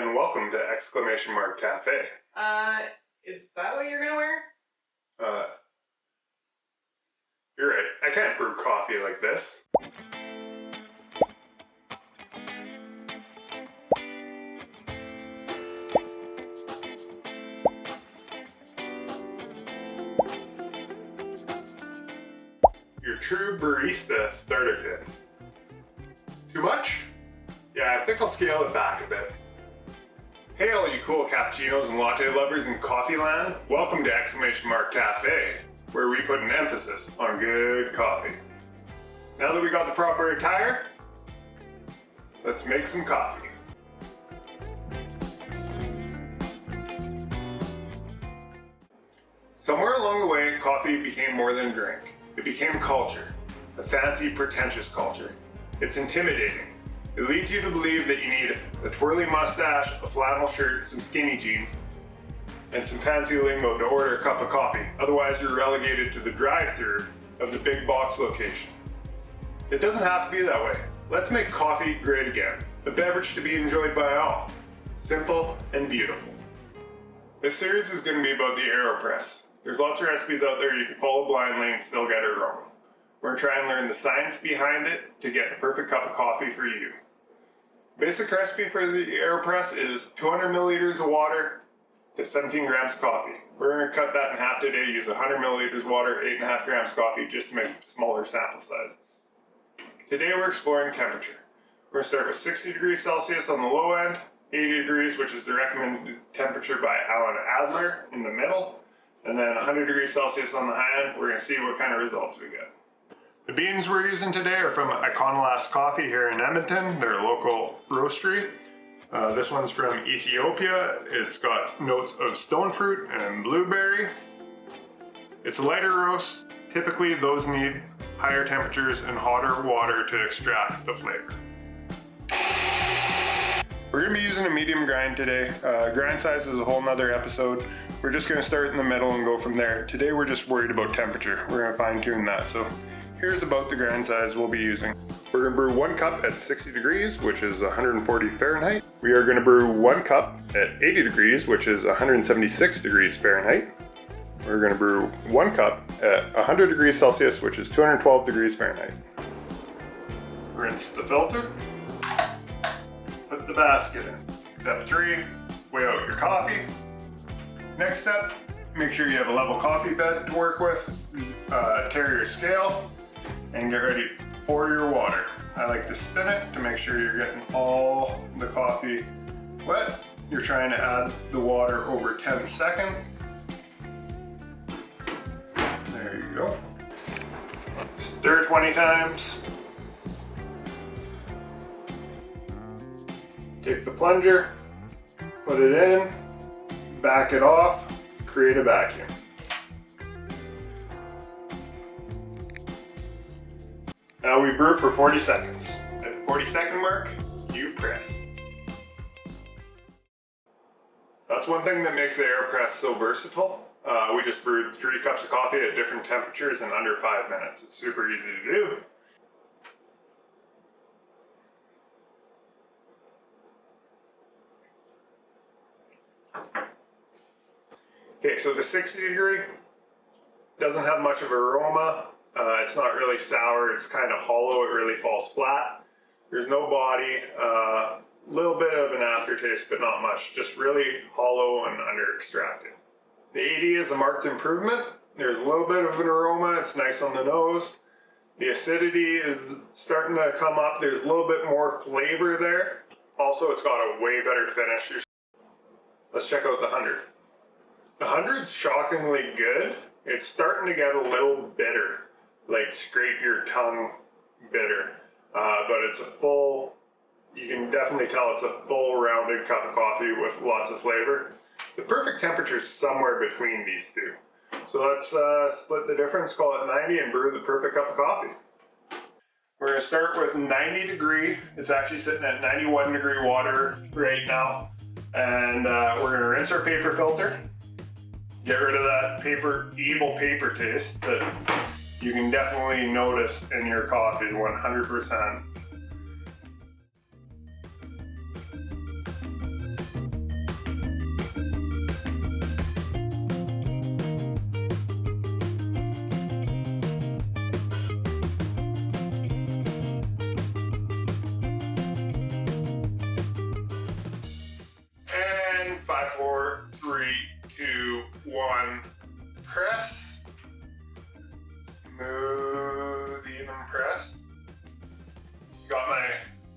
and welcome to Exclamation Mark Cafe. Is that what you're gonna wear? You're right. I can't brew coffee like this. Your true barista starter kit. Too much? Yeah, I think I'll scale it back a bit. Hey all you cool cappuccinos and latte lovers in coffee land, welcome to Exclamation Mark Cafe, where we put an emphasis on good coffee. Now that we got the proper attire, let's make some coffee. Somewhere along the way, coffee became more than a drink. It became culture, a fancy, pretentious culture. It's intimidating. It leads you to believe that you need a twirly mustache, a flannel shirt, some skinny jeans, and some fancy lingo to order a cup of coffee. Otherwise, you're relegated to the drive-thru of the big box location. It doesn't have to be that way. Let's make coffee great again. A beverage to be enjoyed by all. Simple and beautiful. This series is going to be about the AeroPress. There's lots of recipes out there you can follow blindly and still get it wrong. We're going to try and learn the science behind it to get the perfect cup of coffee for you. Basic recipe for the AeroPress is 200 milliliters of water to 17 grams of coffee. We're going to cut that in half today, use 100 milliliters of water, 8.5 grams of coffee, just to make smaller sample sizes. Today we're exploring temperature. We're going to start with 60 degrees Celsius on the low end, 80 degrees, which is the recommended temperature by Alan Adler, in the middle, and then 100 degrees Celsius on the high end. We're going to see what kind of results we get. The beans we're using today are from Iconoclast Coffee here in Edmonton. They're a local roastery. This one's from Ethiopia. It's got notes of stone fruit and blueberry. It's a lighter roast. Typically those need higher temperatures and hotter water to extract the flavor. We're going to be using a medium grind today. Grind size is a whole nother episode. We're just going to start in the middle and go from there. Today we're just worried about temperature. We're going to fine tune that. So here's about the grind size we'll be using. We're going to brew 1 cup at 60 degrees, which is 140 Fahrenheit. We are going to brew 1 cup at 80 degrees, which is 176 degrees Fahrenheit. We're going to brew 1 cup at 100 degrees Celsius, which is 212 degrees Fahrenheit. Rinse the filter. Put the basket in. Step 3, weigh out your coffee. Next step, make sure you have a level coffee bed to work with. Tear your scale and get ready. Pour your water. I like to spin it to make sure you're getting all the coffee wet. You're trying to add the water over 10 seconds. There you go. Stir 20 times. Take the plunger, put it in, back it off, create a vacuum. Now we brew for 40 seconds. At the 40-second mark, you press. That's one thing that makes the AeroPress so versatile. We just brewed 3 cups of coffee at different temperatures in under 5 minutes. It's super easy to do. Okay, so the 60 degree doesn't have much of an aroma. It's not really sour, it's kind of hollow, it really falls flat. There's no body, little bit of an aftertaste, but not much. Just really hollow and under extracted. The 80 is a marked improvement. There's a little bit of an aroma, it's nice on the nose. The acidity is starting to come up, there's a little bit more flavor there. Also, it's got a way better finish. Let's check out the 100. The 100's shockingly good. It's starting to get a little bitter, like scrape your tongue bitter. But it's a full, you can definitely tell it's a full rounded cup of coffee with lots of flavor. The perfect temperature is somewhere between these two. So let's split the difference, call it 90, and brew the perfect cup of coffee. We're going to start with 90 degree. It's actually sitting at 91 degree water right now. And we're going to rinse our paper filter. Get rid of that evil paper taste that you can definitely notice in your coffee 100%. 4, 3, 2, 1, press. Smooth, even press. Got my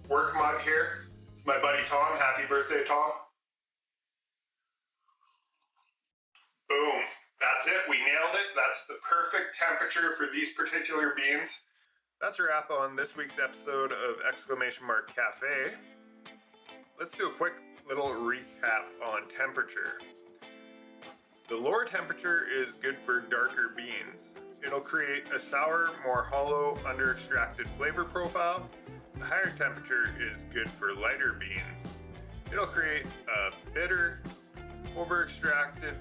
work mug here. It's my buddy Tom. Happy birthday, Tom. Boom. That's it. We nailed it. That's the perfect temperature for these particular beans. That's a wrap on this week's episode of Cafe. Let's do a quick little recap on temperature. The lower temperature is good for darker beans. It'll create a sour, more hollow, under-extracted flavor profile. The higher temperature is good for lighter beans. It'll create a bitter, over-extracted,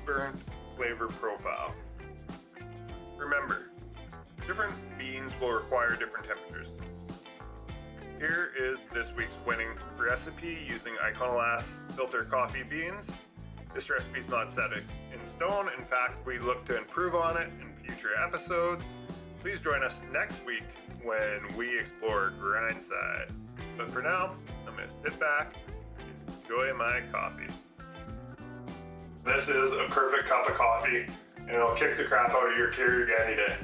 burnt flavor profile. Remember, different beans will require different temperatures. Here is this week's winning recipe using Iconoclast filter coffee beans. This recipe is not set in stone. In fact, we look to improve on it in future episodes. Please join us next week when we explore grind size. But for now, I'm going to sit back and enjoy my coffee. This is a perfect cup of coffee, and it'll kick the crap out of your Keurig any day.